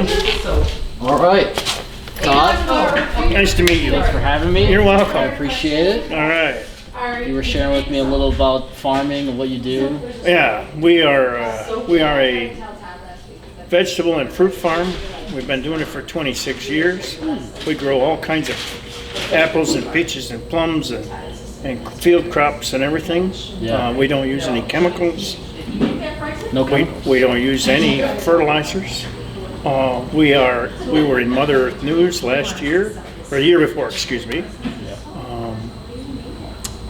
gentlemen. All right. Todd, Nice to meet you. thanks for having me. You're I welcome. appreciate it. All right. You were sharing with me a little about farming and what you do. Yeah, we are a vegetable and fruit farm. We've been doing it for 26 years. We grow all kinds of apples and peaches and plums and field crops and everything. Yeah. We don't use any chemicals. No chemicals. We don't use any fertilizers. We were in Mother Earth News last year, or the year before, excuse me.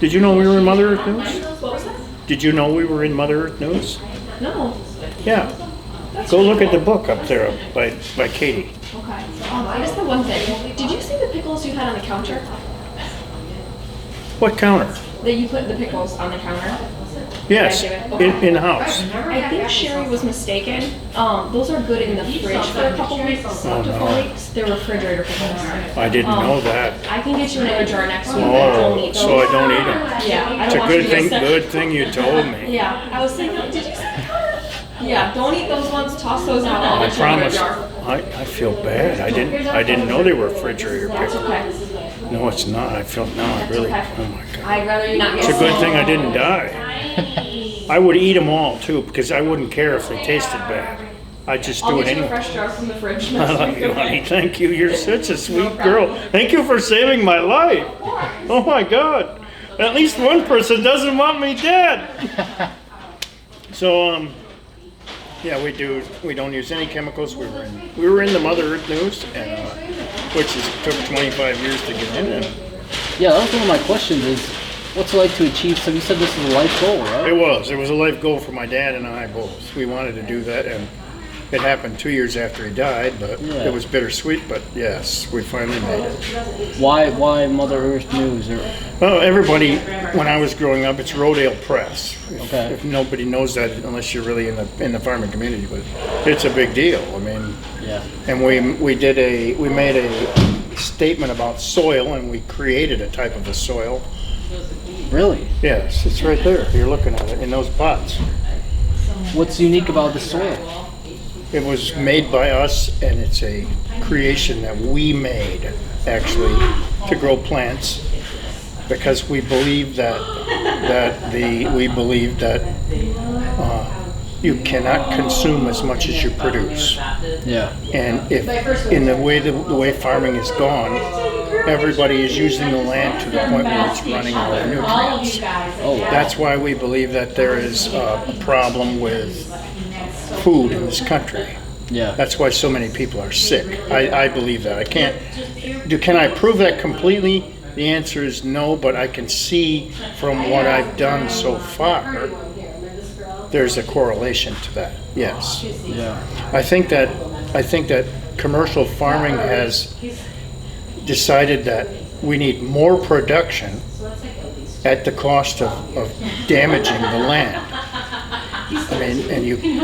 Did you know we were in Mother Earth News? What was that? Did you know we were in Mother Earth News? No. Yeah. Go look at the book up there by Katie. Okay. I guess the one thing. Did you see the pickles you had on the counter? What counter? That you put the pickles on the counter? Yes, Okay. in house. I think Sherry was mistaken. Those are good in the fridge for a couple weeks, up to 4 weeks. They're refrigerator pickles. I didn't know that. I can get you another jar next week that don't Oh, eat so I those. don't eat them. Yeah, I It's don't a want you good to get thing. sick. Good thing you told me. Yeah, I was thinking, did you see the counter? Yeah, don't eat those ones. Toss those out. I'll I get you another promise. jar. I feel bad. I didn't know they were refrigerator That's pickles. okay. No, it's not. I feel no. I really. Okay. Oh my God. I'd rather you not get It's a good sick. thing I didn't die. I would eat them all too because I wouldn't care if they tasted bad. I just I'll do it get you a anyway. fresh jar from the fridge I next love week, you, okay? honey. Thank you. You're such a sweet girl. Thank you for saving my life. Oh my God. At least one person doesn't want me dead. So, yeah, we don't use any chemicals. We were in the Mother Earth News, which took 25 years to get in. And Yeah, that was one of my questions is, what's it like to achieve, so you said this is a life goal, right? it was a life goal for my dad and I both. We wanted to do that, and it happened 2 years after he died, but Yeah. it was bittersweet. But yes, we finally made it. Why Mother Earth News? Or, Well, everybody, when I was growing up, it's Rodale Press. Okay. If nobody knows that, unless you're really in the farming community, but it's a big deal. I mean, yeah. and we made a statement about soil, and we created a type of a soil. Really? Yes, it's right there. You're looking at it in those pots. What's unique about the soil? It was made by us, and it's a creation that we made, actually, to grow plants, because we believe that you cannot consume as much as you produce. Yeah. And if in the way farming is gone, everybody is using the land to the point where it's running out of nutrients. Oh, wow. That's why we believe that there is a problem with food in this country. Yeah. That's why so many people are sick. I believe that. Can I prove that completely? The answer is no, but I can see from what I've done so far, there's a correlation to that. Yes. Yeah. I think that commercial farming has decided that we need more production at the cost of damaging the land. I mean,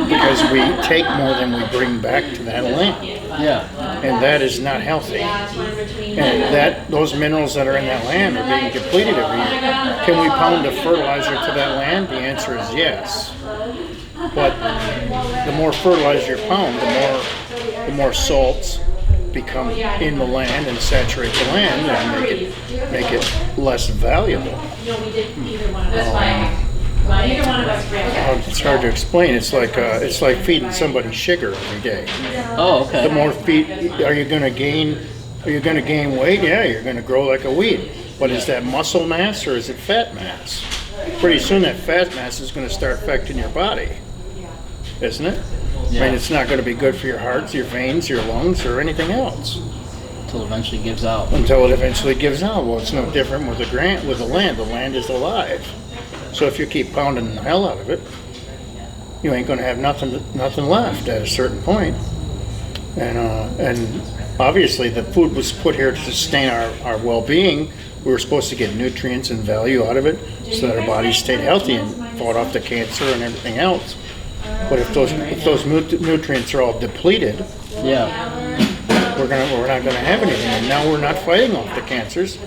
because we take more than we bring back to that land, Yeah. and that is not healthy. And those minerals that are in that land are being depleted every year. Can we pound a fertilizer to that land? The answer is yes. But the more fertilizer you pound, the more salts become in the land and saturate the land and make it less valuable. It's hard to explain. It's like feeding somebody sugar every day. Oh, okay. The more feed, are you going to gain weight? Yeah, you're going to grow like a weed. But is that muscle mass or is it fat mass? Pretty soon that fat mass is going to start affecting your body, isn't it? Yeah. I mean, it's not going to be good for your heart, your veins, your lungs, or anything else Until it eventually gives out. until it eventually gives out. Well, it's no different with the land. The land is alive. So if you keep pounding the hell out of it, you ain't going to have nothing left at a certain point. And obviously the food was put here to sustain our well-being. We were supposed to get nutrients and value out of it so that our bodies stayed healthy and fought off the cancer and everything else. But if those nutrients are all depleted, Yeah. we're not gonna have anything. And now we're not fighting off the cancers.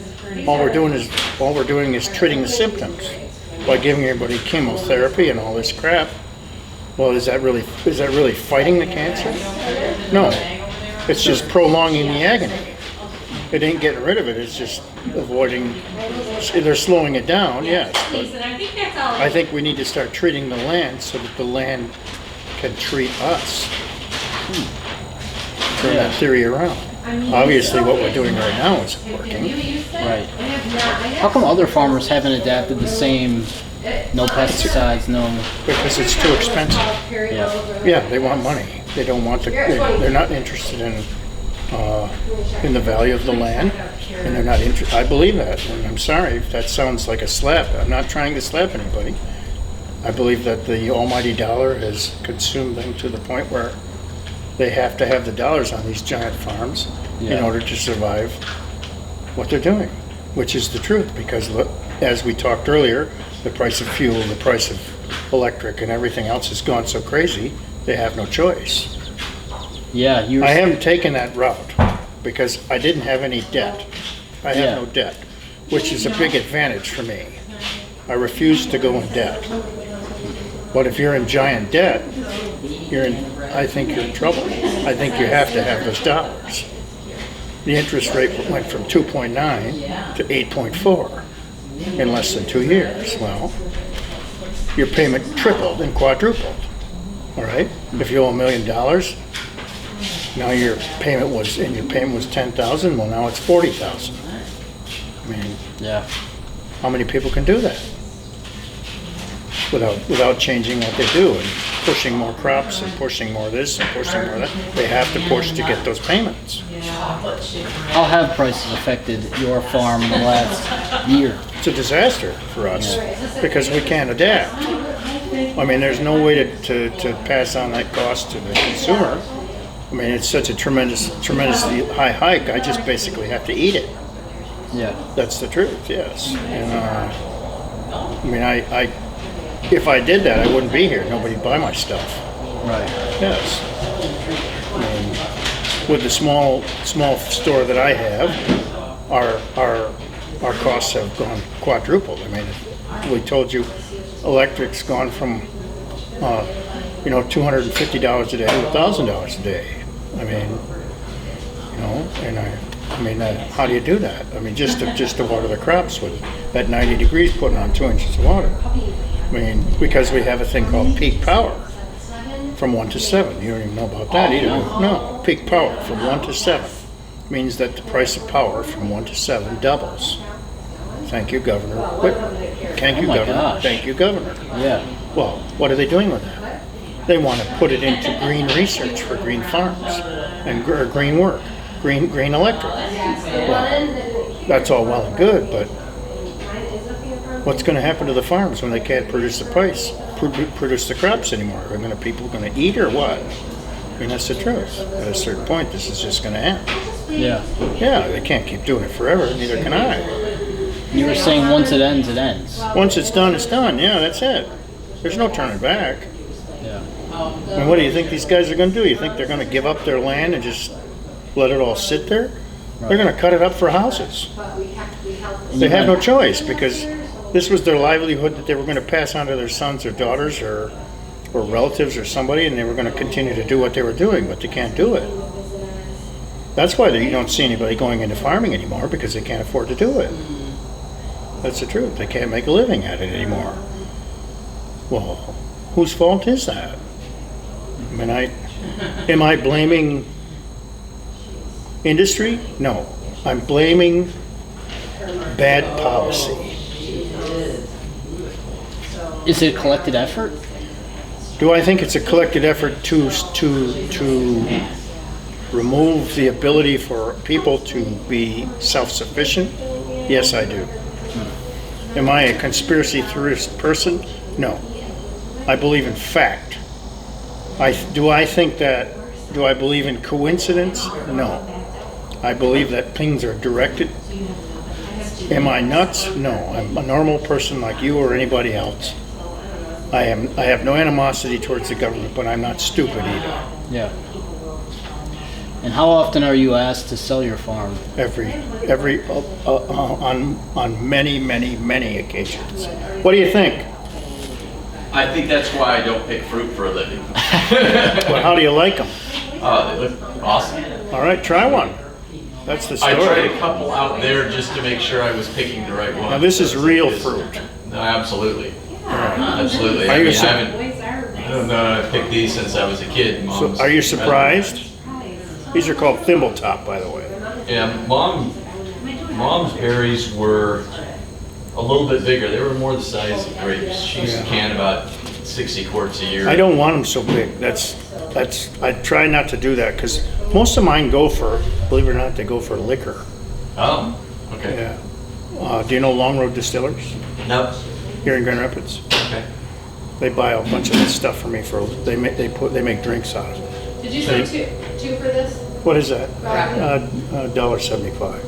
All we're doing is treating the symptoms by giving everybody chemotherapy and all this crap. Well, is that really fighting the cancer? No. It's just prolonging the agony. It ain't getting rid of it, it's just avoiding, they're slowing it down, yes. But I think we need to start treating the land so that the land can treat us. Turn that theory around. Obviously, what we're doing right now isn't working. Right. How come other farmers haven't adapted the same, no pesticides, no... Because it's too expensive. Yeah. Yeah, they want money. They don't want they're not interested in the value of the land, and they're not interested. I believe that, and I'm sorry if that sounds like a slap. I'm not trying to slap anybody. I believe that the almighty dollar has consumed them to the point where they have to have the dollars on these giant farms in order to survive what they're doing, which is the truth, because as we talked earlier, the price of fuel, the price of electric, and everything else has gone so crazy, they have no choice. Yeah, I haven't taken that route because I didn't have any debt. I have no debt, which is a big advantage for me. I refuse to go in debt. But if you're in giant debt, I think you're in trouble. I think you have to have those dollars. The interest rate went from 2.9 to 8.4 in less than 2 years. Well, your payment tripled and quadrupled. All right? If you owe $1 million, now your payment was $10,000. Well, now it's $40,000. I mean, how many people can do that without changing what they do and pushing more crops and pushing more this and pushing more that? They have to push to get those payments. How have prices affected your farm in the last year? It's a disaster for us because we can't adapt. I mean, there's no way to pass on that cost to the consumer. I mean, it's such a tremendously high hike. I just basically have to eat it. Yeah, that's the truth. Yes, and I mean, if I did that, I wouldn't be here. Nobody'd buy my stuff. Right. Yes. With the small store that I have, our costs have gone quadrupled. I mean, we told you, electric's gone from $250 a day to $1,000 a day. I mean, and how do you do that? I mean, just to water the crops with at 90 degrees, putting on 2 inches of water. I mean, because we have a thing called peak power from 1 to 7. You don't even know about that either. No, peak power from 1 to 7 means that the price of power from 1 to 7 doubles. Thank you, Governor. Thank you, Governor. Gosh. Thank you, Governor. Yeah. Well, what are they doing with that? They want to put it into green research for green farms and green work, green electric. Well, that's all well and good, but what's going to happen to the farms when they can't produce the crops anymore? Are people going to eat or what? I mean, that's the truth. At a certain point, this is just going to end. Yeah. Yeah, they can't keep doing it forever. Neither can I. You were saying once it ends, it ends. Once it's done, it's done. Yeah, that's it. There's no turning back. Yeah. And what do you think these guys are going to do? You think they're going to give up their land and just let it all sit there? Right. They're going to cut it up for houses. They have no choice because this was their livelihood that they were going to pass on to their sons or daughters or relatives or somebody, and they were going to continue to do what they were doing, but they can't do it. That's why you don't see anybody going into farming anymore, because they can't afford to do it. That's the truth. They can't make a living at it anymore. Well, whose fault is that? I mean, am I blaming industry? No. I'm blaming bad policy. Is it a collected effort? Do I think it's a collected effort to remove the ability for people to be self-sufficient? Yes, I do. Am I a conspiracy theorist person? No. I believe in fact. Do I believe in coincidence? No. I believe that things are directed. Am I nuts? No. I'm a normal person like you or anybody else. I have no animosity towards the government, but I'm not stupid either. Yeah. And how often are you asked to sell your farm? On many occasions. What do you think? I think that's why I don't pick fruit for a living. Well, how do you like them? Oh, they look awesome. All right, try one. That's the I tried story. a couple out there just to make sure I was picking the right one. Now this is real fruit. No, absolutely. Absolutely. Are I you mean, sur- I don't know, I picked these since I was a kid. So Mom's are you surprised? These are called thimble top, by the way. Yeah, mom's berries were a little bit bigger. They were more the size of grapes. She used to can about 60 quarts a year. I don't want them so big. I try not to do that because most of mine go for, believe it or not, they go for liquor. Oh, okay. Yeah. Do you know Long Road Distillers No. here in Grand Rapids? Okay. They buy a bunch of this stuff for me for, they make drinks out of it. Did you say two for this? What is that? $1.75.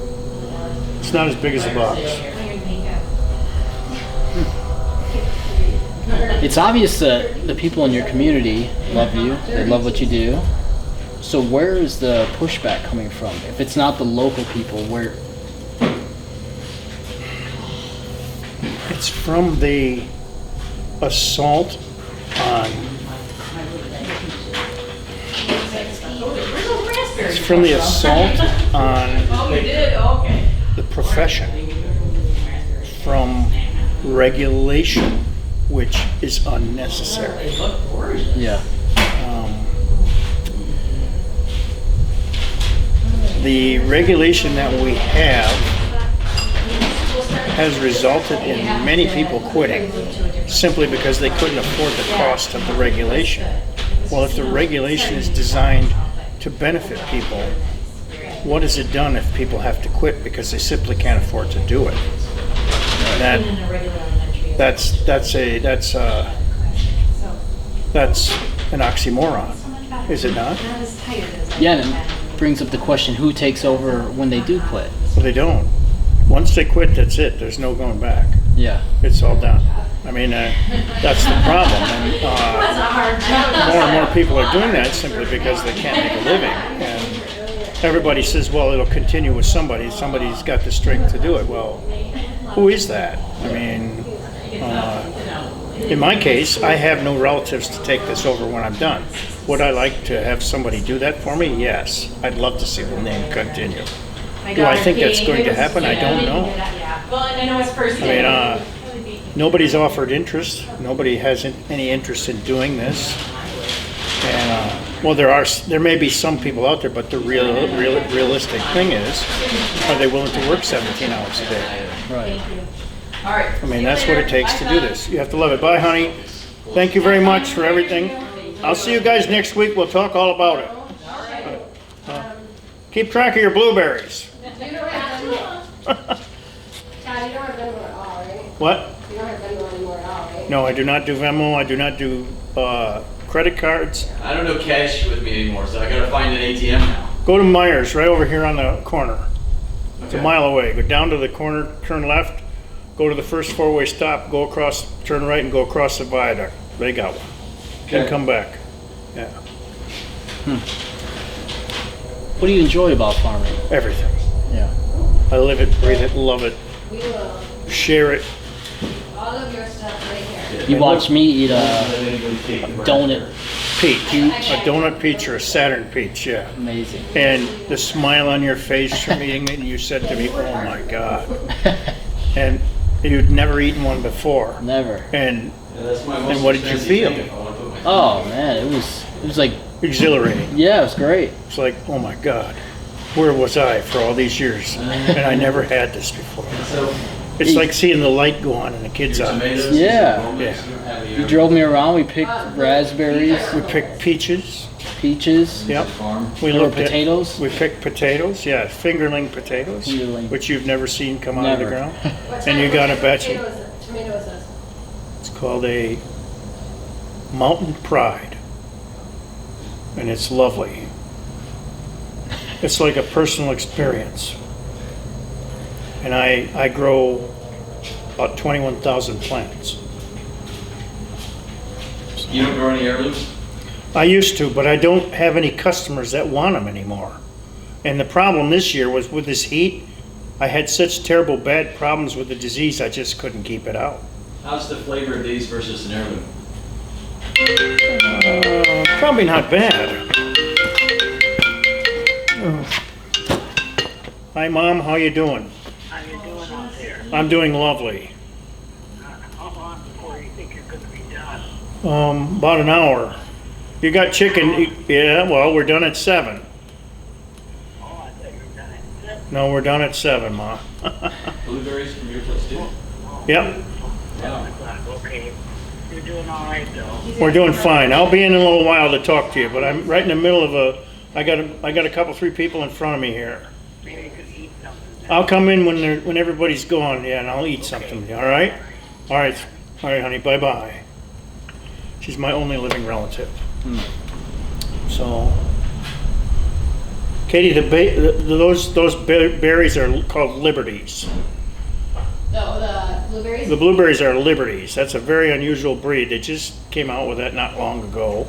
It's not as big as a box. It's obvious that the people in your community love you. They love what you do. So where is the pushback coming from? If it's not the local people, where? It's from the assault on. It's from the assault on the profession, from regulation, which is unnecessary. Yeah. The regulation that we have has resulted in many people quitting simply because they couldn't afford the cost of the regulation. Well, if the regulation is designed to benefit people, what has it done if people have to quit because they simply can't afford to do it? That's an oxymoron, is it not? Yeah, and it brings up the question, who takes over when they do quit? Well, they don't. Once they quit, that's it. There's no going back. Yeah. It's all done. I mean, that's the problem. And more and more people are doing that simply because they can't make a living. And everybody says, well, it'll continue with somebody. Somebody's got the strength to do it. Well, who is that? I mean, in my case, I have no relatives to take this over when I'm done. Would I like to have somebody do that for me? Yes. I'd love to see the name continue. Do I think that's going to happen? I don't know. I know it's first. I mean, nobody's offered interest. Nobody has any interest in doing this. And well, there may be some people out there, but the realistic thing is, are they willing to work 17 hours a day? Right. All right. I mean, that's what it takes to do this. You have to love it. Bye, honey. Thank you very much for everything. I'll see you guys next week. We'll talk all about it. Keep track of your blueberries. You don't have Venmo. Todd, you don't have Venmo at all, right? What? You don't have Venmo anymore at all, right? No, I do not do Venmo. I do not do credit cards. I don't know cash with me anymore, so I gotta find an ATM now. Go to Myers, right over here on the corner. It's a Okay. mile away. Go down to the corner, turn left, go to the first four-way stop, go across, turn right, and go across the viaduct. They got one. Then Okay. come back. Yeah, What do you enjoy about farming? everything. Yeah. I live it, breathe it, love it, We will, share it. all of your stuff right here. You watch me eat a donut. Peach, a donut peach or a Saturn peach, yeah. Amazing. And the smile on your face from eating it, and you said to me, oh my God. And you'd never eaten one before. Never. And That's my And what did you feel? Oh man, it was like, exhilarating. yeah, it was great. It's like, oh my God, where was I for all these years? And I never had this before. It's like seeing the light go on in a kid's eyes. Yeah. Yeah. You drove me around. We picked raspberries, We picked peaches. peaches. Yep. We There were looked at- potatoes. We picked potatoes, yeah, fingerling potatoes, Fingerling. which you've never seen come out of the Never. ground. What And you type got a of batch tomato of, is it? Tomato is this? it's called a Mountain Pride. And it's lovely. It's like a personal experience. And I grow about 21,000 plants. You don't grow any heirlooms? I used to, but I don't have any customers that want them anymore. And the problem this year was with this heat, I had such terrible bad problems with the disease, I just couldn't keep it out. How's the flavor of these versus an heirloom? Probably not bad. Hi, Mom. How you doing? How you doing out there? I'm doing lovely. How long before you think you're gonna be done? About an hour. You got chicken? Yeah. Well, we're done at 7. Oh, I thought you were done at 7. No, we're done at 7, Ma. Blueberries from your place too? Yep. Okay. You're doing all right though. We're doing fine. I'll be in a little while to talk to you, but I'm right in the middle of I got a couple, 3 people in front of me here. Maybe you could eat something. I'll come in when everybody's gone, yeah, and I'll eat something. All right? All right, honey. Bye bye. She's my only living relative. So, Katie, those berries are called liberties. The blueberries? The blueberries are liberties. That's a very unusual breed. They just came out with that not long ago,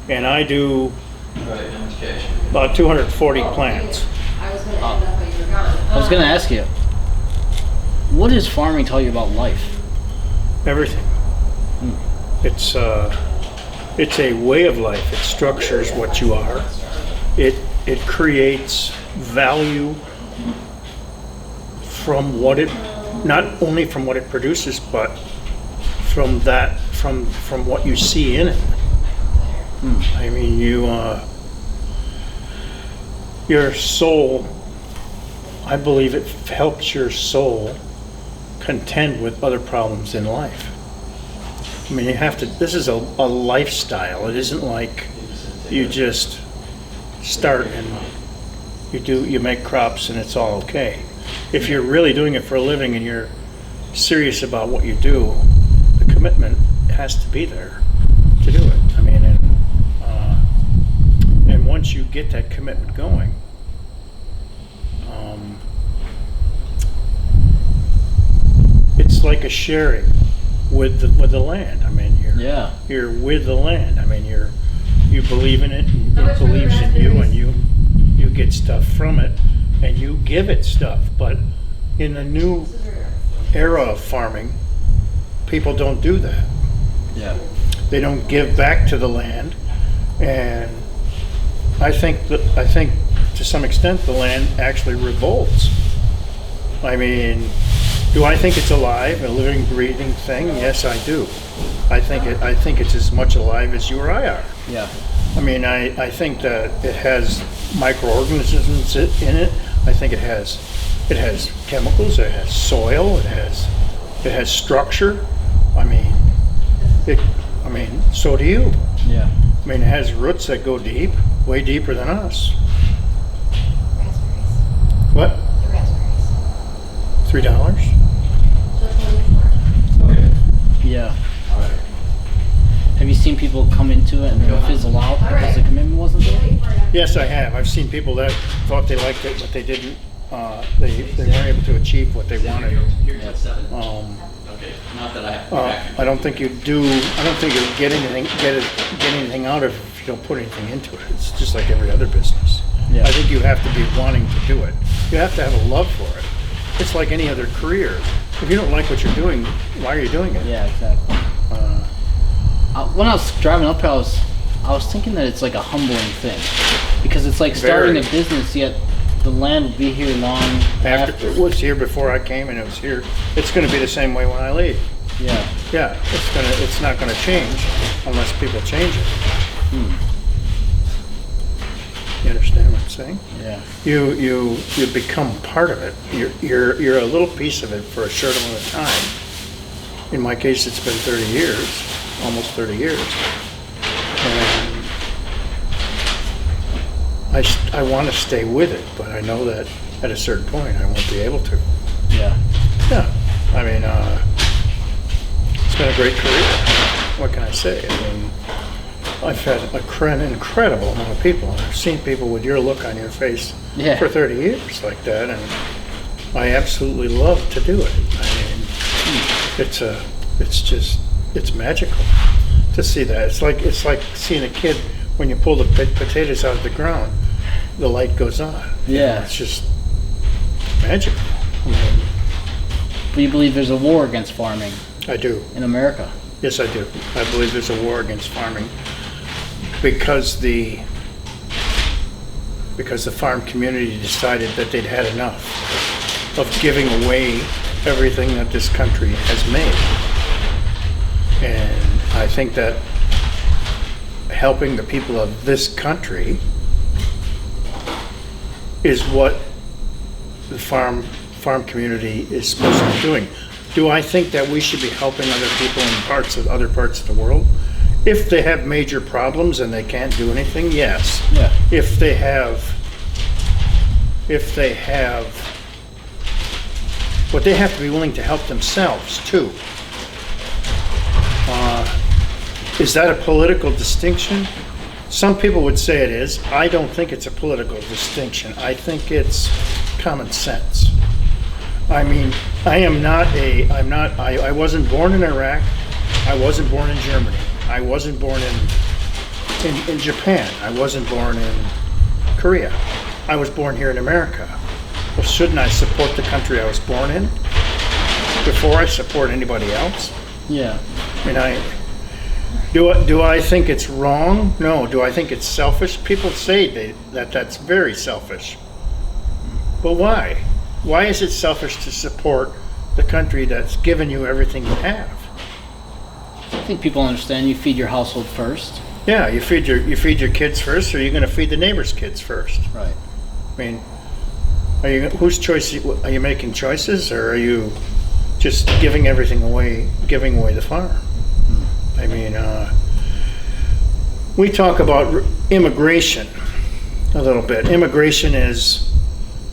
and I do Right, how much cash? about 240 plants. I was gonna end up while you were gone. I was gonna ask you, what does farming tell you about life? Everything. It's a way of life. It structures what you are. It creates value from what it, not only from what it produces, but from what you see in it. I mean, your soul, I believe it helps your soul contend with other problems in life. I mean, this is a lifestyle. It isn't like you just start and you make crops and it's all okay. If you're really doing it for a living and you're serious about what you do, the commitment has to be there to do it. I mean, and once you get that commitment going, it's like a sharing with the land. I mean, you're with the land. I mean, you believe in it, and it believes in you, and you get stuff from it, and you give it stuff. But in the new era of farming, people don't do that. Yeah. They don't give back to the land, and I think to some extent the land actually revolts. I mean, do I think it's alive, a living, breathing thing? Yes, I do. I think it's as much alive as you or I are. Yeah. I mean, I think that it has microorganisms in it. I think it has chemicals. It has soil. It has structure. I mean, so do you. Yeah. I mean, it has roots that go deep, way deeper than us. Raspberries. What? The raspberries. $3? So 24. Okay. Yeah. All right. Have you seen people come into it and then fizzle out because the commitment wasn't there? Yes, I have. I've seen people that thought they liked it, but they didn't. They weren't able to achieve what they wanted. Here at 7? Okay, not that I have to go back. I don't think you do. I don't think you get anything out of it if you don't put anything into it. It's just like every other business. Yeah. I think you have to be wanting to do it. You have to have a love for it. It's like any other career. If you don't like what you're doing, why are you doing it? Yeah, exactly. When I was driving up here, I was thinking that it's like a humbling thing, because it's like starting Very. a business, yet the land will be here long after. It was here before I came, and it was here. It's going to be the same way when I leave. Yeah. Yeah, it's not going to change unless people change it. You understand what I'm saying? Yeah. You become part of it. You're a little piece of it for a short amount of time. In my case, it's been 30 years, almost 30 years. And I want to stay with it, but I know that at a certain point I won't be able to. Yeah. Yeah, I mean, it's been a great career. What can I say? I mean, I've had an incredible amount of people. I've seen people with your look on your face Yeah. for 30 years like that, and I absolutely love to do it. I mean, it's magical to see that. It's like seeing a kid when you pull the potatoes out of the ground, the light goes on. Yeah. It's just magical. I mean, But you believe there's a war against farming I do. in America? Yes, I do. I believe there's a war against farming because because the farm community decided that they'd had enough of giving away everything that this country has made. And I think that helping the people of this country is what the farm community is supposed to be doing. Do I think that we should be helping other people in other parts of the world? If they have major problems and they can't do anything, yes. Yeah. If they have, but they have to be willing to help themselves too. Is that a political distinction? Some people would say it is. I don't think it's a political distinction. I think it's common sense. I mean, I wasn't born in Iraq. I wasn't born in Germany. I wasn't born in Japan. I wasn't born in Korea. I was born here in America. Well, shouldn't I support the country I was born in before I support anybody else? Yeah. I mean, do I think it's wrong? No. Do I think it's selfish? People say that's very selfish. But why? Why is it selfish to support the country that's given you everything you have? I think people understand you feed your household first. Yeah, you feed your kids first, or you're going to feed the neighbor's kids first. Right. I mean, whose choice are you making choices, or are you just giving everything away, giving away the farm? I mean, we talk about immigration a little bit. Immigration is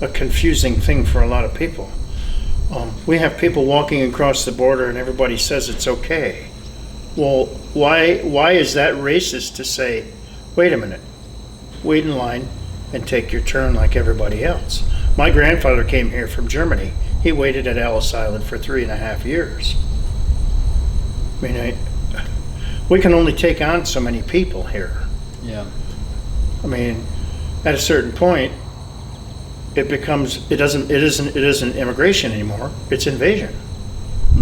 a confusing thing for a lot of people. We have people walking across the border and everybody says it's okay. Well, why is that racist to say, wait a minute, wait in line and take your turn like everybody else? My grandfather came here from Germany. He waited at Ellis Island for 3.5 years. I mean, we can only take on so many people here. Yeah. I mean, at a certain point, it isn't immigration anymore. It's invasion,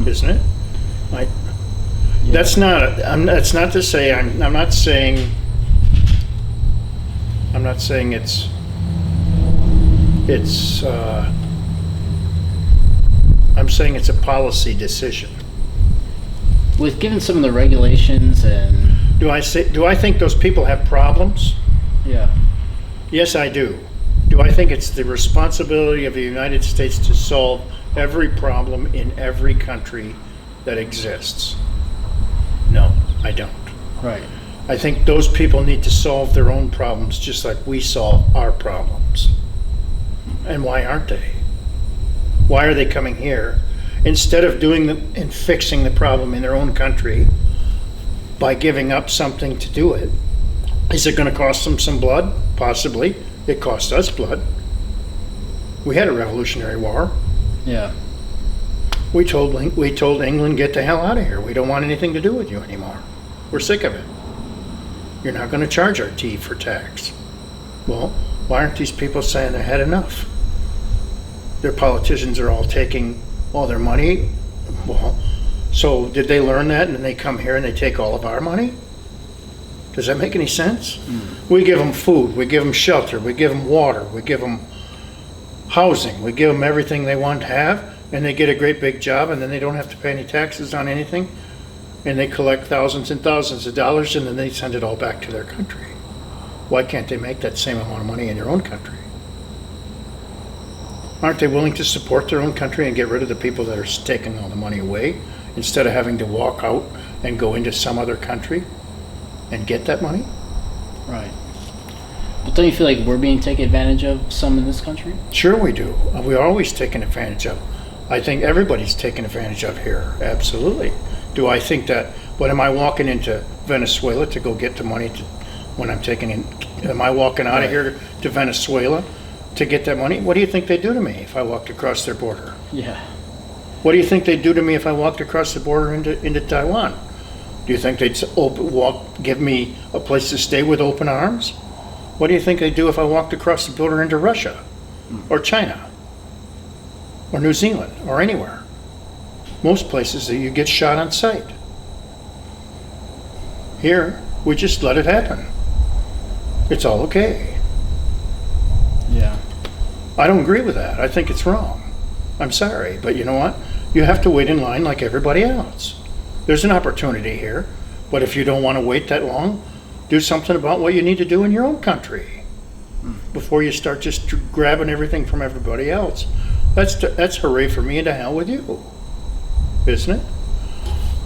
isn't it? Yeah. That's not to say I'm not saying I'm saying it's a policy decision. With given some of the regulations and Do I think those people have problems? yeah, Yes, I do. Do I think it's the responsibility of the United States to solve every problem in every country that exists? No, I don't. right. I think those people need to solve their own problems just like we solve our problems. And why aren't they? Why are they coming here instead of doing and fixing the problem in their own country by giving up something to do it? Is it going to cost them some blood? Possibly. It cost us blood. We had a Revolutionary War. Yeah. We told England, get the hell out of here. We don't want anything to do with you anymore. We're sick of it. You're not going to charge our tea for tax. Well, why aren't these people saying they had enough? Their politicians are all taking all their money. Well, so did they learn that and then they come here and they take all of our money? Does that make any sense? We give them food, we give them shelter, we give them water, we give them housing, we give them everything they want to have, and they get a great big job and then they don't have to pay any taxes on anything, and they collect thousands and thousands of dollars and then they send it all back to their country. Why can't they make that same amount of money in their own country? Aren't they willing to support their own country and get rid of the people that are taking all the money away instead of having to walk out and go into some other country and get that money? Right. But don't you feel like we're being taken advantage of some in this country? Sure we do. We're always taken advantage of. I think everybody's taken advantage of here. Absolutely. Do I think that, when am I walking into Venezuela to go get the money am I walking out of here to Venezuela to get that money? What do you think they do to me if I walked across their border? Yeah. What do you think they'd do to me if I walked across the border into Taiwan? Do you think they'd give me a place to stay with open arms? What do you think they'd do if I walked across the border into Russia or China or New Zealand or anywhere? Most places that you get shot on sight. Here, we just let it happen. It's all okay. I don't agree with that. I think it's wrong. I'm sorry, but you know what? You have to wait in line like everybody else. There's an opportunity here, but if you don't want to wait that long, do something about what you need to do in your own country before you start just grabbing everything from everybody else. That's hooray for me and to hell with you, isn't it?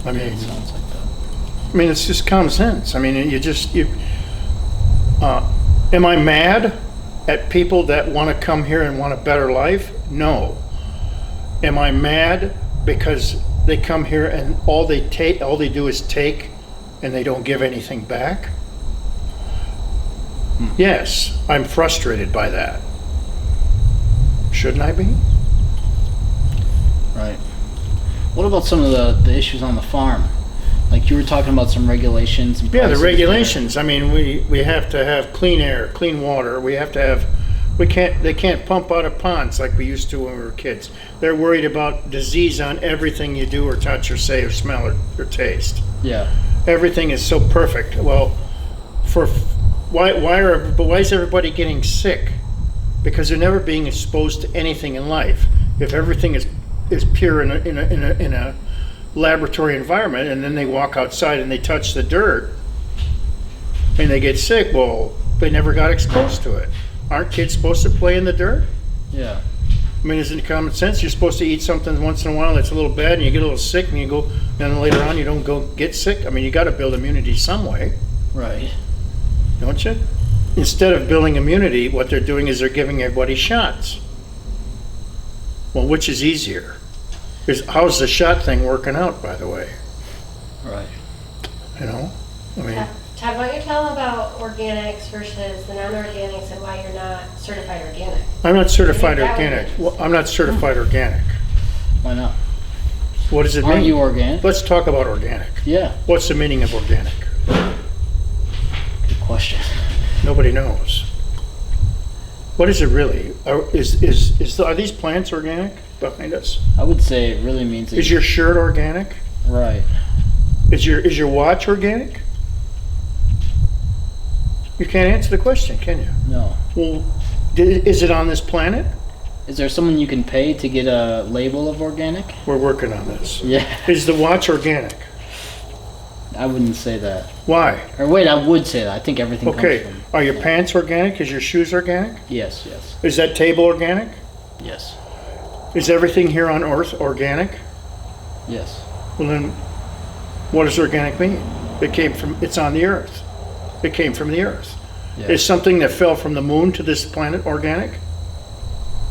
I mean, It sounds like that. I mean, it's just common sense. I mean, am I mad at people that want to come here and want a better life? No. Am I mad because they come here and all they do is take and they don't give anything back? Yes, I'm frustrated by that. Shouldn't I be? Right. What about some of the issues on the farm? Like you were talking about some regulations. And Yeah, the prices regulations. I mean, we have to have clean air, clean water. We have to have. They can't pump out of ponds like we used to when we were kids. They're worried about disease on everything you do or touch or say or smell or taste. there. Yeah. Everything is so perfect. Well, why is everybody getting sick? Because they're never being exposed to anything in life. If everything is pure in a laboratory environment, and then they walk outside and they touch the dirt and they get sick, well, they never got exposed to it. Aren't kids supposed to play in the dirt? Yeah. I mean, isn't it common sense? You're supposed to eat something once in a while that's a little bad and you get a little sick and then later on you don't go get sick. I mean, you got to build immunity some way, Right. don't you? Instead of building immunity, what they're doing is they're giving everybody shots. Well, which is easier? How's the shot thing working out, by the way? Right. You know? I mean, Todd, why don't you tell them about organics versus the non-organics and why you're not certified organic? I'm not certified That organic. was- Well, I'm not certified organic. Why not? What does it mean? Aren't you organic? Let's talk about organic. Yeah. What's the meaning of organic? Good question. Nobody knows. What is it really? Are these plants organic behind us? I would say it really means. Is your shirt organic? right? Is your watch organic? You can't answer the question, can you? No. Well, is it on this planet? Is there someone you can pay to get a label of organic? We're working on this. Yeah. Is the watch organic? I wouldn't say that. Why? Or wait, I would say that. I think everything Okay. comes from. Are your pants organic? Is your shoes organic? Yes. Yes. Is that table organic? Yes. Is everything here on Earth organic? Yes. Well then, what does organic mean? It's on the Earth. It came from the Earth. Yeah. Is something that fell from the moon to this planet organic?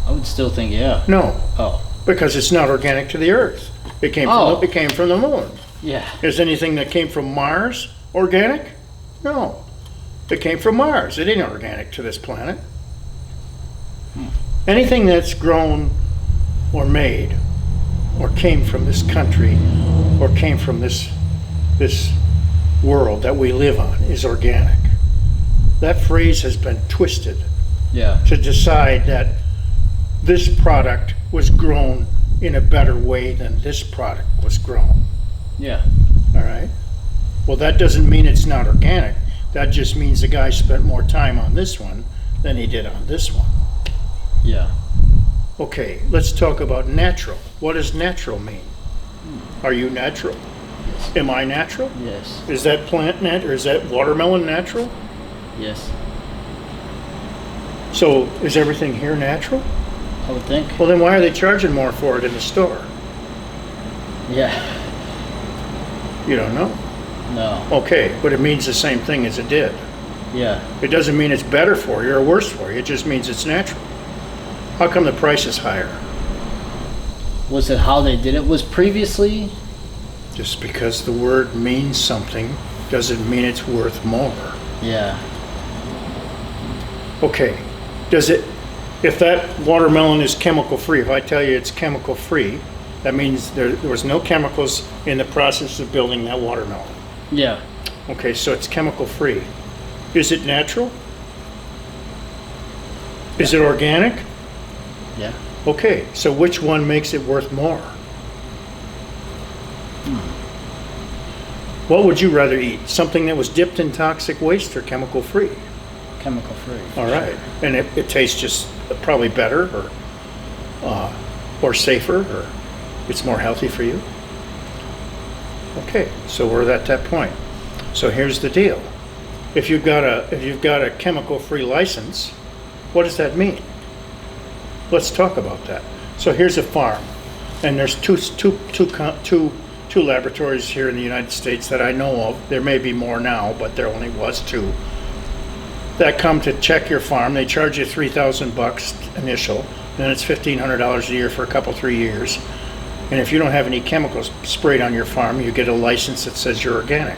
I would still think yeah. No, Oh. because it's not organic to the Earth. It came Oh. from the moon. Yeah. Is anything that came from Mars organic? No. It came from Mars. It ain't organic to this planet. Anything that's grown or made or came from this country or came from this world that we live on is organic. That phrase has been twisted Yeah. to decide that this product was grown in a better way than this product was grown. Yeah. All right? Well, that doesn't mean it's not organic. That just means the guy spent more time on this one than he did on this one. Yeah. Okay, let's talk about natural. What does natural mean? Are you natural? Am I natural? Yes. Is that plant natural? Is that watermelon natural? Yes. So is everything here natural? I would think. Well, then why are they charging more for it in the store? Yeah. You don't know. No. Okay, but it means the same thing as it did. Yeah. It doesn't mean it's better for you or worse for you. It just means it's natural. How come the price is higher? Was it how they did it? Was previously? Just because the word means something doesn't mean it's worth more. Yeah. Okay, if that watermelon is chemical free, if I tell you it's chemical free, that means there was no chemicals in the process of building that watermelon. Yeah. Okay, so it's chemical free. Is it natural? Is it organic? Yeah. Okay, so which one makes it worth more? What would you rather eat? Something that was dipped in toxic waste or chemical free? chemical free. All right, and it tastes just probably better or safer, or it's more healthy for you. Okay, so we're at that point. So here's the deal. If you've got a chemical-free license, what does that mean? Let's talk about that. So here's a farm, and there's two laboratories here in the United States that I know of. There may be more now, but there only was two that come to check your farm. They charge you $3,000 initial, then it's $1,500 a year for a couple, 3 years. And if you don't have any chemicals sprayed on your farm, you get a license that says you're organic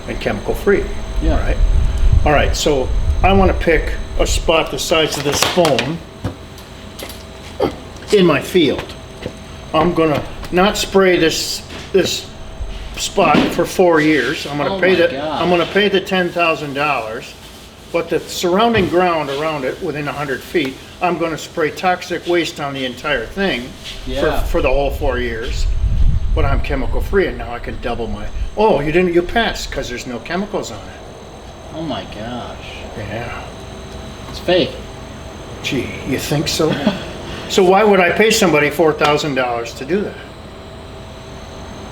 and chemical free. Yeah. Right? All right, so I want to pick a spot the size of this phone in my field. I'm gonna not spray this spot for 4 years. I'm gonna pay the $10,000, but the surrounding ground around it, within 100 feet, I'm gonna spray toxic waste on the entire thing for the whole 4 years. But I'm chemical free, and now I can double my. Oh, you passed because there's no chemicals on it. Oh my gosh. Yeah. It's fake. Gee, you think so? So why would I pay somebody $4,000 to do that?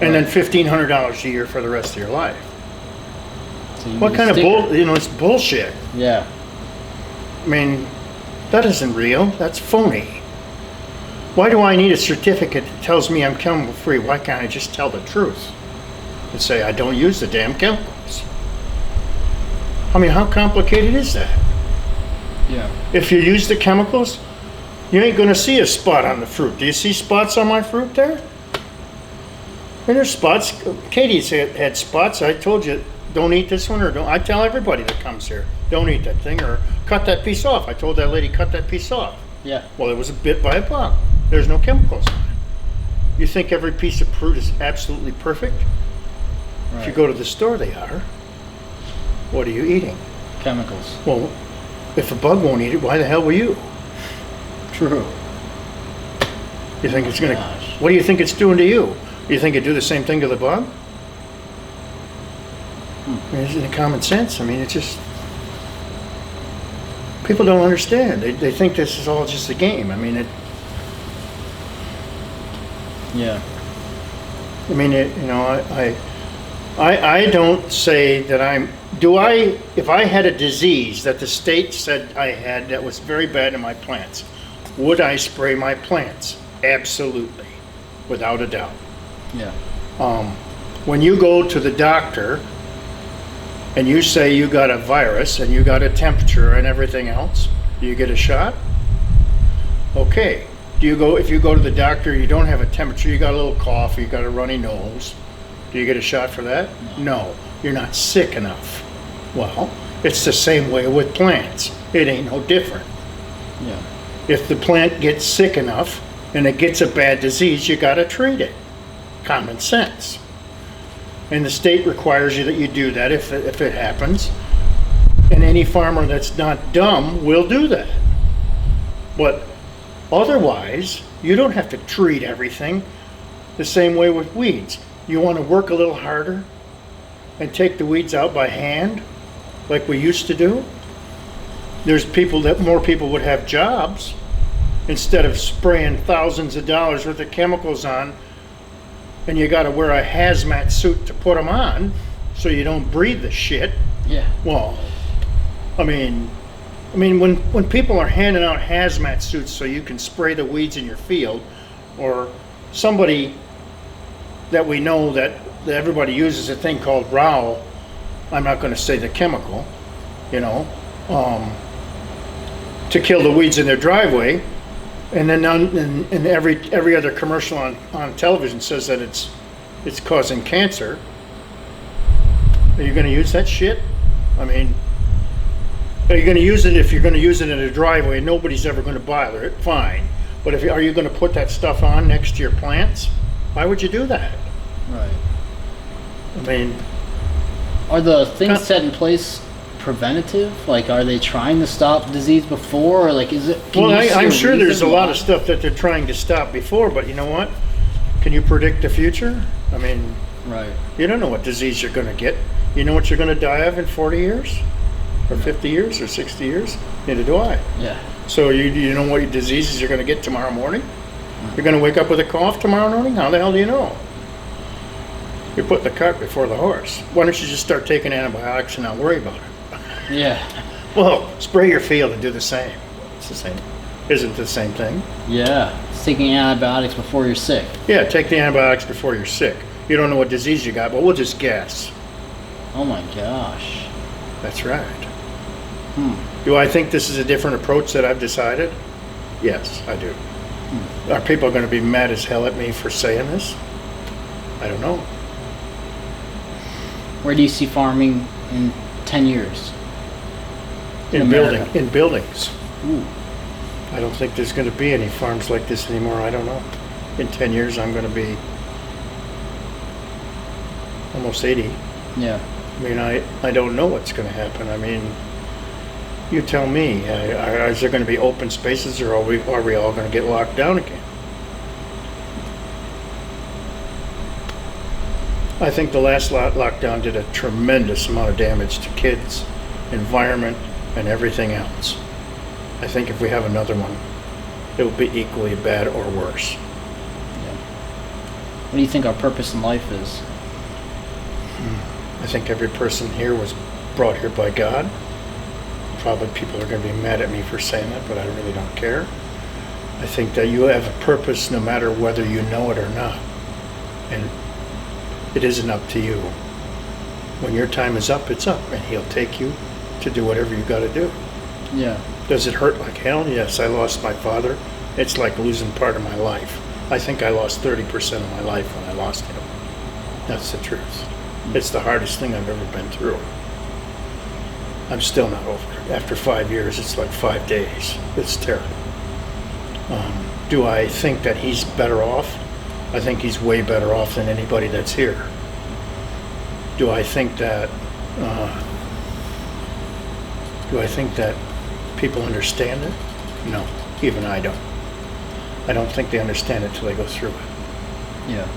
And then $1,500 a year for the rest of your life? So you What need a kind of sticker. it's bullshit. Yeah. I mean, that isn't real. That's phony. Why do I need a certificate that tells me I'm chemical free? Why can't I just tell the truth and say I don't use the damn chemicals? I mean, how complicated is that? Yeah. If you use the chemicals, you ain't gonna see a spot on the fruit. Do you see spots on my fruit there? And there's spots. Katie's had spots. I told you, don't eat this one, or don't. I tell everybody that comes here, don't eat that thing, or cut that piece off. I told that lady, cut that piece off. Yeah. Well, it was bit by a bug. There's no chemicals on it. You think every piece of fruit is absolutely perfect? Right. If you go to the store, they are. What are you eating? Chemicals. Well, if a bug won't eat it, why the hell were you? True. You think it's gonna? Gosh. What do you think it's doing to you? You think it'd do the same thing to the bug? I mean, isn't it common sense? I mean, it's just people don't understand. They think this is all just a game. I mean, Yeah. I don't say that I'm. Do I? If I had a disease that the state said I had that was very bad in my plants, would I spray my plants? Absolutely, without a doubt. Yeah. When you go to the doctor and you say you got a virus and you got a temperature and everything else, do you get a shot? Okay. If you go to the doctor, you don't have a temperature, you got a little cough, you got a runny nose, do you get a shot for that? No. You're not sick enough. Well, it's the same way with plants. It ain't no different. Yeah. If the plant gets sick enough and it gets a bad disease, you gotta treat it. Common sense. And the state requires you that you do that if it happens. And any farmer that's not dumb will do that. But otherwise, you don't have to treat everything the same way with weeds. You want to work a little harder and take the weeds out by hand like we used to do? There's more people would have jobs instead of spraying thousands of dollars worth of chemicals on, and you got to wear a hazmat suit to put them on so you don't breathe the shit. Yeah. Well, I mean when people are handing out hazmat suits so you can spray the weeds in your field, or somebody that we know that everybody uses a thing called Rao, I'm not going to say the chemical, to kill the weeds in their driveway, and then and every other commercial on television says that it's causing cancer. Are you going to use that shit? I mean, are you going to use it if you're going to use it in a driveway and nobody's ever going to bother it? Fine. But are you going to put that stuff on next to your plants? Why would you do that? Right. I mean, Are the things set in place preventative? Like, are they trying to stop disease before? Or like, is it? well, I'm sure there's a lot of stuff that they're trying to stop before, but you know what? Can you predict the future? I mean, Right. you don't know what disease you're going to get. You know what you're going to die of in 40 years? or 50 years, or 60 years. Neither do I. Yeah. So you know what diseases you're going to get tomorrow morning? You're going to wake up with a cough tomorrow morning? How the hell do you know? You're putting the cart before the horse. Why don't you just start taking antibiotics and not worry about it? Yeah. Well, spray your field and do the same. It's the same. Isn't it the same thing? Yeah. It's taking antibiotics before you're sick. Yeah, take the antibiotics before you're sick. You don't know what disease you got, but we'll just guess. Oh my gosh. That's right. Do I think this is a different approach that I've decided? Yes, I do. Are people going to be mad as hell at me for saying this? I don't know. Where do you see farming in 10 years? In America. buildings. Ooh. I don't think there's going to be any farms like this anymore. I don't know. In 10 years, I'm going to be almost 80. Yeah. I mean, I don't know what's going to happen. I mean, you tell me. Is there going to be open spaces, or are we all going to get locked down again? I think the last lockdown did a tremendous amount of damage to kids, environment, and everything else. I think if we have another one, it will be equally bad or worse. Yeah. What do you think our purpose in life is? I think every person here was brought here by God. Probably people are going to be mad at me for saying that, but I really don't care. I think that you have a purpose no matter whether you know it or not. And it isn't up to you. When your time is up, it's up, and He'll take you to do whatever you got to do. Yeah. Does it hurt like hell? Yes, I lost my father. It's like losing part of my life. I think I lost 30% of my life when I lost him. That's the truth. It's the hardest thing I've ever been through. I'm still not over it. After 5 years, it's like 5 days. It's terrible. Do I think that he's better off? I think he's way better off than anybody that's here. Do I think that people understand it? No, even I don't. I don't think they understand it till they go through it. Yeah.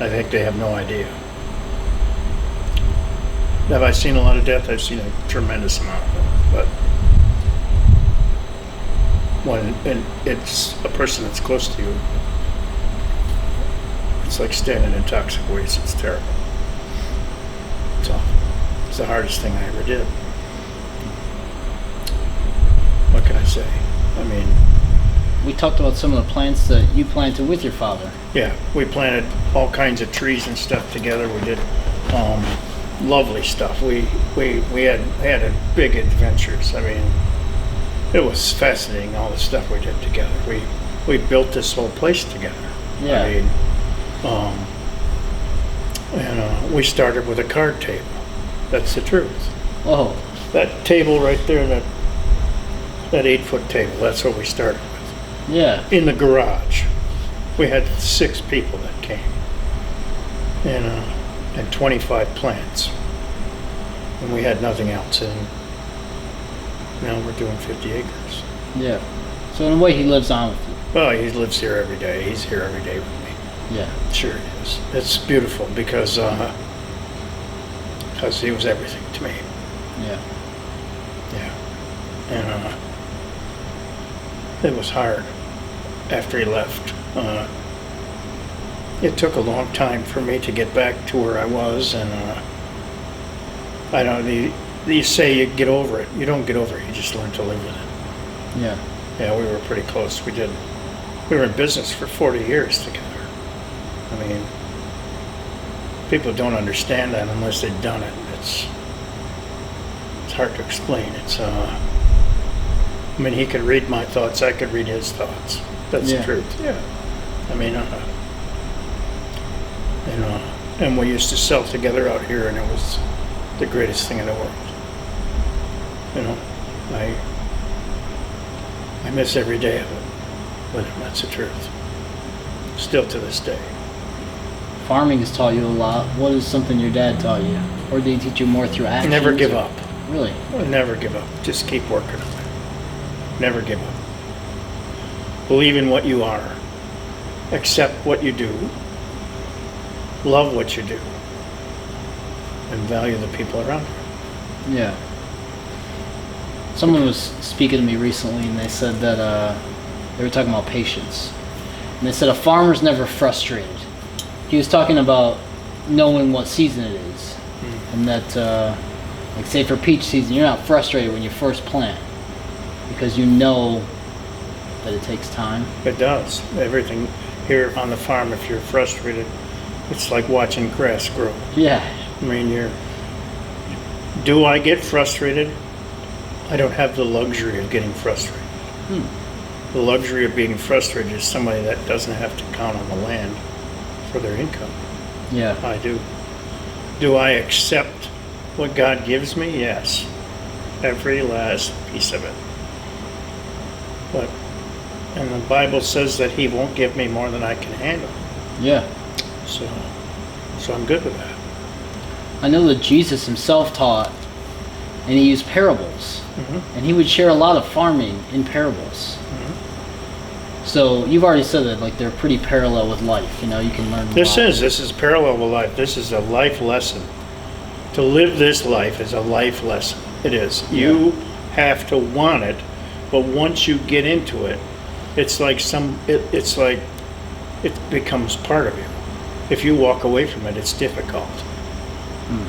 I think they have no idea. Have I seen a lot of death? I've seen a tremendous amount of it. But when it's a person that's close to you, it's like standing in toxic waste. It's terrible. It's awful. It's the hardest thing I ever did. What can I say? I mean, We talked about some of the plants that you planted with your father. yeah, we planted all kinds of trees and stuff together. We did lovely stuff. We had a big adventures. I mean, it was fascinating, all the stuff we did together. We built this whole place together. Yeah. I mean, we started with a card table. That's the truth. Oh. That table right there, that 8-foot table, that's what we started with. Yeah. In the garage. We had 6 people that came. And 25 plants. And we had nothing else. And now we're doing 50 acres. Yeah. So in a way, he lives on with you. Well, he lives here every day. He's here every day with me. Yeah. Sure it is. It's beautiful because he was everything to me. Yeah. Yeah. And it was hard after he left. It took a long time for me to get back to where I was, and I don't know, you say you get over it. You don't get over it, you just learn to live with it. Yeah. Yeah, we were pretty close. We were in business for 40 years together. I mean, people don't understand that unless they've done it. It's hard to explain. I mean, he could read my thoughts, I could read his thoughts. That's Yeah. the truth. Yeah. I mean, and we used to sell together out here, and it was the greatest thing in the world. You know, I miss every day of it, but that's the truth. Still to this day. Farming has taught you a lot. What is something your dad taught you? Or did he teach you more through action? Never give up. Really? Never give up. Just keep working on it. Never give up. Believe in what you are. Accept what you do. Love what you do. And value the people around you. Yeah. Someone was speaking to me recently, and they said that they were talking about patience, and they said a farmer's never frustrated. He was talking about knowing what season it is, and that, like say for peach season, you're not frustrated when you first plant because you know that it takes time. It does. Everything here on the farm, if you're frustrated, it's like watching grass grow. Yeah. I mean, do I get frustrated? I don't have the luxury of getting frustrated. The luxury of being frustrated is somebody that doesn't have to count on the land for their income. Yeah. I do. Do I accept what God gives me? Yes. Every last piece of it. But, and the Bible says that He won't give me more than I can handle. Yeah. So I'm good with that. I know that Jesus himself taught, and he used parables, and he would share a lot of farming in parables. So you've already said that, like, they're pretty parallel with life. You know, you can learn. This is parallel with life. This is a life lesson. To live this life is a life lesson. It is. You have to want it, but once you get into it, it's like it's like it becomes part of you. If you walk away from it, it's difficult.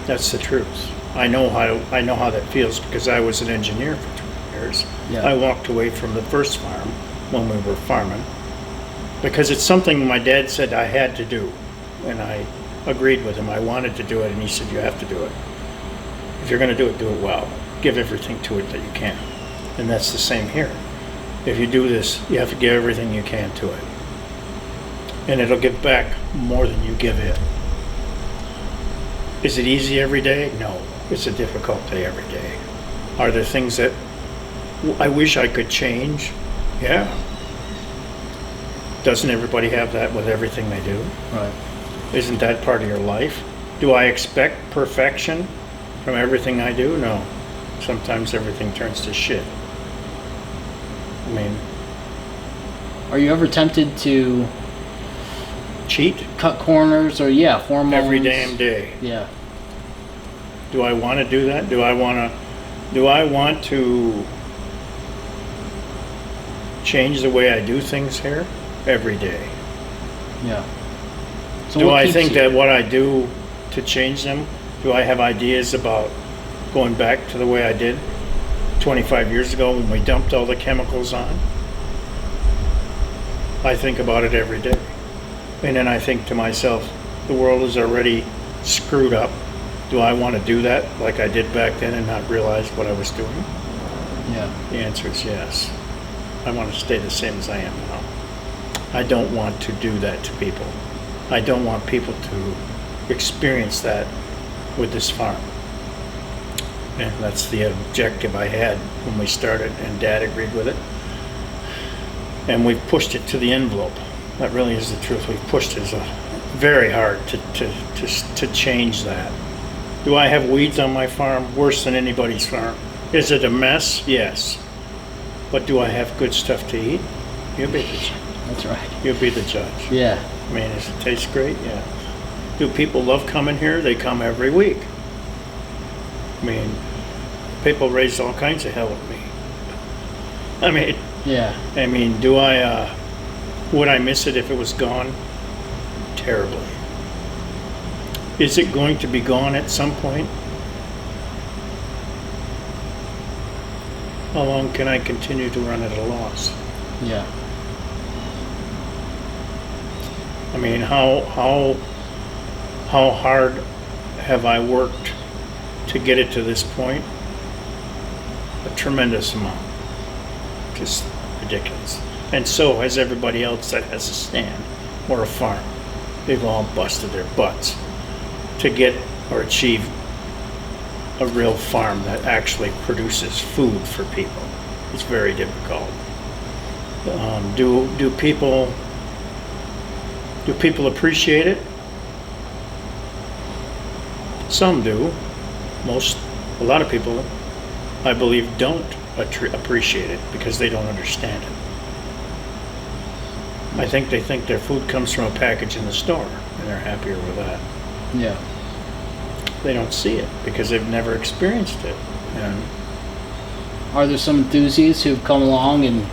That's the truth. I know how that feels because I was an engineer for 20 years. Yeah. I walked away from the first farm when we were farming because it's something my dad said I had to do, and I agreed with him. I wanted to do it, and he said you have to do it. If you're going to do it well. Give everything to it that you can, and that's the same here. If you do this, you have to give everything you can to it, and it'll give back more than you give it. Is it easy every day? No. It's a difficult day every day. Are there things that I wish I could change? Yeah. Doesn't everybody have that with everything they do? Right. Isn't that part of your life? Do I expect perfection from everything I do? No. Sometimes everything turns to shit. I mean, Are you ever tempted to cheat cut corners or hormones? every damn day. Yeah. Do I want to do that? Do I want to change the way I do things here? Every day. Yeah. So Do what I keeps think you? that what I do to change them, do I have ideas about going back to the way I did 25 years ago when we dumped all the chemicals on? I think about it every day. And then I think to myself, the world is already screwed up. Do I want to do that like I did back then and not realize what I was doing? Yeah. The answer is yes. I want to stay the same as I am now. I don't want to do that to people. I don't want people to experience that with this farm. And that's the objective I had when we started, and Dad agreed with it. And we've pushed it to the envelope. That really is the truth. We've pushed it very hard to change that. Do I have weeds on my farm? Worse than anybody's farm. Is it a mess? Yes. But do I have good stuff to eat? You be the judge. That's right. You be the judge. Yeah. I mean, does it taste great? Yeah. Do people love coming here? They come every week. I mean, people raise all kinds of hell with me. Yeah. I mean, would I miss it if it was gone? Terribly. Is it going to be gone at some point? How long can I continue to run at a loss? Yeah. I mean, how hard have I worked to get it to this point? A tremendous amount. Just ridiculous. And so has everybody else that has a stand or a farm. They've all busted their butts to get or achieve a real farm that actually produces food for people. It's very difficult. Do people appreciate it? Some do. A lot of people, I believe, don't appreciate it because they don't understand it. I think they think their food comes from a package in the store, and they're happier with that. Yeah. They don't see it because they've never experienced it. And are there some enthusiasts who've come along and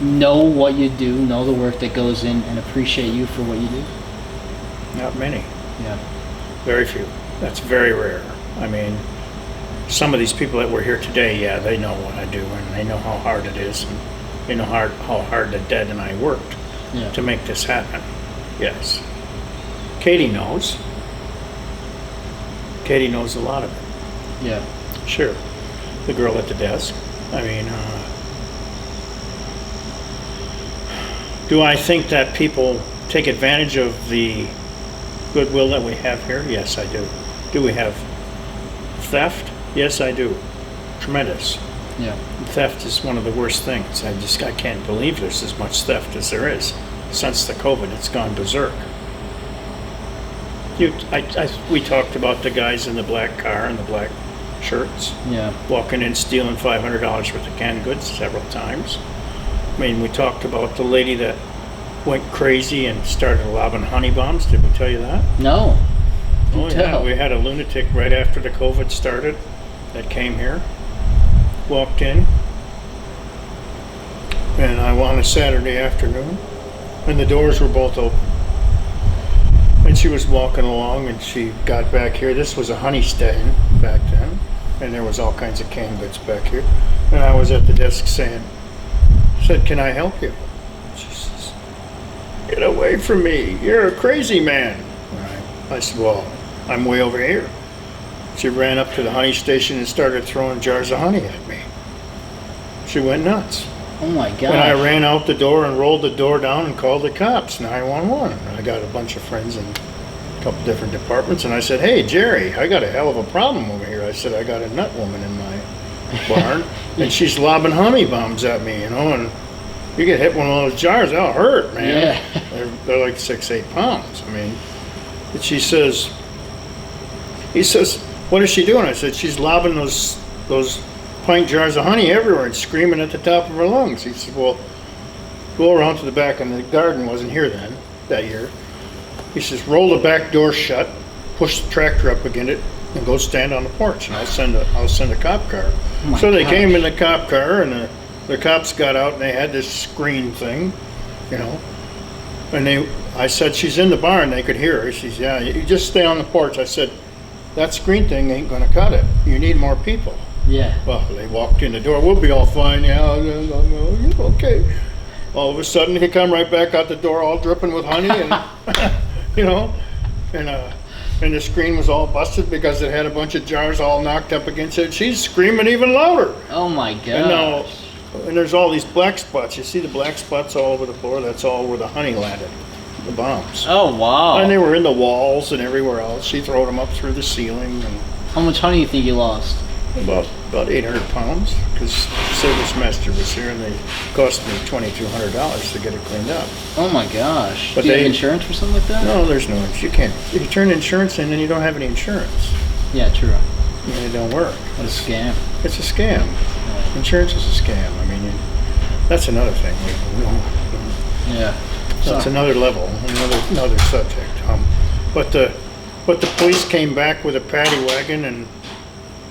know what you do, know the work that goes in, and appreciate you for what you do? Not many. Yeah. Very few. That's very rare. I mean, some of these people that were here today, yeah, they know what I do, and they know how hard it is, and they know how hard the Dad and I worked Yeah. to make this happen. Yes. Katie knows. Katie knows a lot of it. Yeah. Sure. The girl at the desk. I mean, do I think that people take advantage of the goodwill that we have here? Yes, I do. Do we have theft? Yes, I do. Tremendous. Yeah. Theft is one of the worst things. I can't believe there's as much theft as there is. Since the COVID, it's gone berserk. We talked about the guys in the black car and the black shirts Yeah. walking in stealing $500 worth of canned goods several times. I mean, we talked about the lady that went crazy and started lobbing honey bombs. Did we tell you that? No. Oh yeah, tell. we had a lunatic right after the COVID started that came here, walked in, and on a Saturday afternoon, and the doors were both open. And she was walking along, and she got back here. This was a honey stand back then, and there was all kinds of canned goods back here. And I was at the desk said, "Can I help you?" She says, "Get away from me! You're a crazy man." I said, "Well, I'm way over here." She ran up to the honey station and started throwing jars of honey at me. She went nuts. Oh my God. And I ran out the door and rolled the door down and called the cops, 911. And I got a bunch of friends in a couple different departments, and I said, "Hey, Jerry, I got a hell of a problem over here." I said, "I got a nut woman in my barn, and she's lobbing honey bombs at me, and you get hit with one of those jars, that'll hurt, man." Yeah. They're like 6, 8 pounds. I mean, but he says, "What is she doing?" I said, "She's lobbing those pint jars of honey everywhere and screaming at the top of her lungs." He said, "Well, go around to the back," and the garden wasn't here then, that year. He says, "Roll the back door shut, push the tractor up against it, and go stand on the porch, and I'll send a cop car." Oh my So they gosh. came in the cop car, and the cops got out, and they had this screen thing, and I said, "She's in the barn," they could hear her. She said, "Yeah, you just stay on the porch." I said, "That screen thing ain't gonna cut it. You need more people." Yeah. Well, they walked in the door. "We'll be all fine, yeah." Okay. All of a sudden, he come right back out the door, all dripping with honey, and and the screen was all busted because it had a bunch of jars all knocked up against it. She's screaming even louder. Oh my God. And now, and there's all these black spots. You see the black spots all over the floor? That's all where the honey landed, the bombs. Oh wow. And they were in the walls and everywhere else. She throwed them up through the ceiling, and How much honey do you think you lost? about 800 pounds, because Service Master was here, and they cost me $2,200 to get it cleaned up. Oh my gosh. But Do you have they- insurance for something like that? No, there's no insurance. You can't. If you turn insurance in, then you don't have any insurance. Yeah, true. And it don't work. What a scam. It's a scam. Insurance is a scam. I mean, that's another thing. We don't, Yeah. that's another level, another subject. But the police came back with a paddy wagon and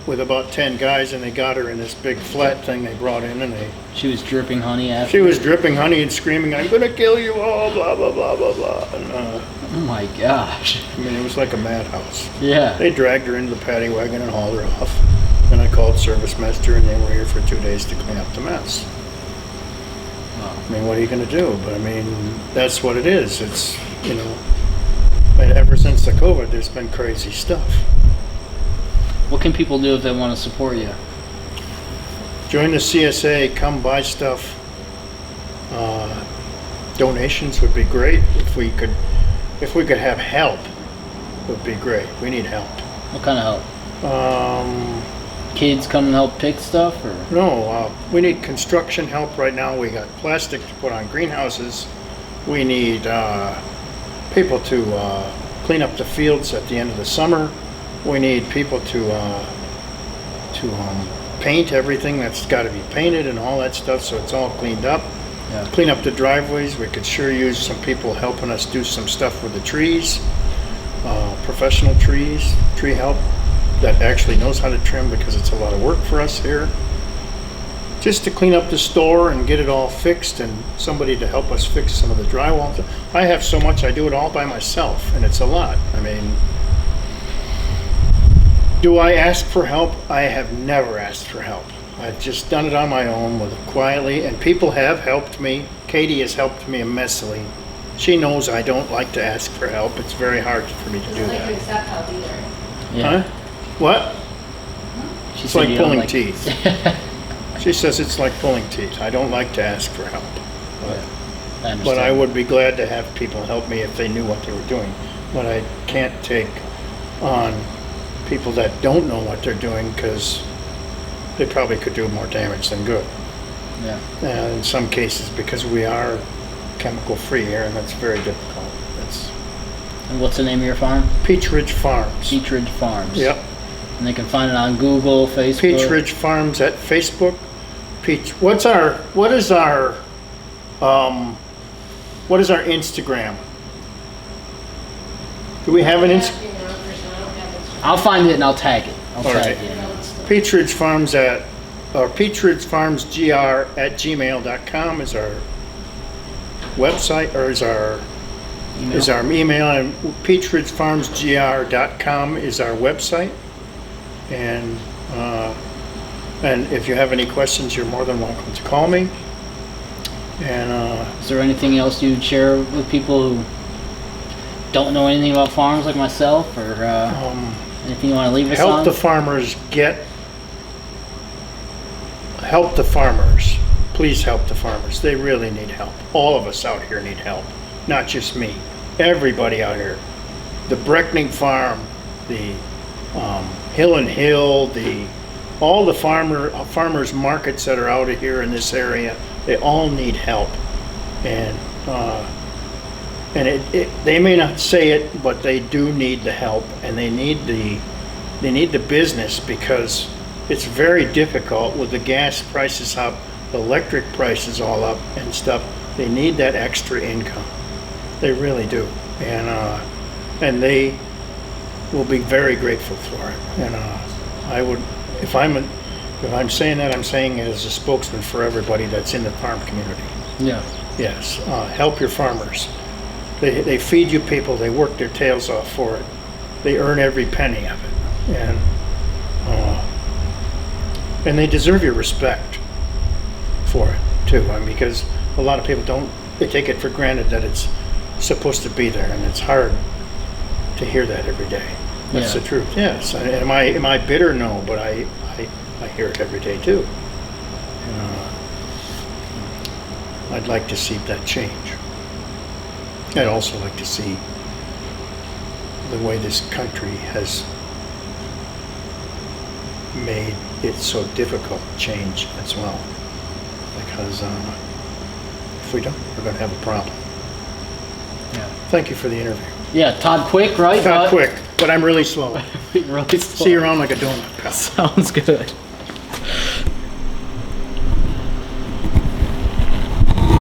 with about 10 guys, and they got her in this big flat thing they brought in, and She was dripping honey after. she was dripping honey and screaming, "I'm gonna kill you all," blah blah blah blah blah. And Oh my gosh. I mean, it was like a madhouse. Yeah. They dragged her into the paddy wagon and hauled her off. Then I called Service Master, and they were here for 2 days to clean up the mess. Wow. I mean, what are you going to do? But I mean, that's what it is. It's, and ever since the COVID, there's been crazy stuff. What can people do if they want to support you? Join the CSA, come buy stuff. Donations would be great. If we could have help, would be great. We need help. What kind of help? Kids come and help pick stuff, or? No, we need construction help right now. We got plastic to put on greenhouses. We need people to clean up the fields at the end of the summer. We need people to paint everything that's got to be painted and all that stuff, so it's all cleaned up. Yeah. Clean up the driveways. We could sure use some people helping us do some stuff with the trees, professional tree help that actually knows how to trim, because it's a lot of work for us here. just to clean up the store and get it all fixed, and somebody to help us fix some of the drywall. I have so much, I do it all by myself, and it's a lot. I mean, do I ask for help? I have never asked for help. I've just done it on my own, quietly, and people have helped me. Katie has helped me immensely. She knows I don't like to ask for help. It's very hard for me to do Doesn't like to that. accept help either. Yeah. Huh? What? She It's said like you don't pulling like- teeth. She says it's like pulling teeth. I don't like to ask for help. I understand. But I would be glad to have people help me if they knew what they were doing. But I can't take on people that don't know what they're doing, because they probably could do more damage than good. Yeah. And in some cases, because we are chemical free here, and that's very difficult. It's And what's the name of your farm? Peach Ridge Farms. Peach Ridge Farms. Yep. And they can find it on Google, Facebook. Peach Ridge Farms at Facebook. What is our Instagram? Do we have an Instagram? I'll find it and I'll tag it. I'll All tag right. it. And stuff. Peach Ridge Farms Peach Ridge Farms GR at gmail.com is our website, or is our email, and peachridgefarmsgr.com is our website. And if you have any questions, you're more than welcome to call me. And Is there anything else you'd share with people who don't know anything about farms like myself, or anything you want to leave us on? help the farmers. Please help the farmers. They really need help. All of us out here need help, not just me. Everybody out here. The Breckning Farm, the Hill and Hill, all the farmers markets that are out of here in this area, they all need help. And they may not say it, but they do need the help, and they need the business, because it's very difficult with the gas prices up, the electric prices all up and stuff. They need that extra income. They really do. And they will be very grateful for it. And I would, if I'm saying that, I'm saying it as a spokesman for everybody that's in the farm community. Yeah. Yes, help your farmers. They feed you people, they work their tails off for it. They earn every penny of it. And they deserve your respect for it too. I mean, because a lot of people they take it for granted that it's supposed to be there, and it's hard to hear that every day. That's Yeah. the truth, yes. Am I bitter? No, but I hear it every day too. I'd like to see that change. I'd also like to see the way this country has made it so difficult to change as well. Because if we don't, we're going to have a problem. Yeah. Thank you for the interview. Yeah. Todd Quick, right? Got quick, but I'm really slow. Really slow. See you around like a donut, pal. Sounds good.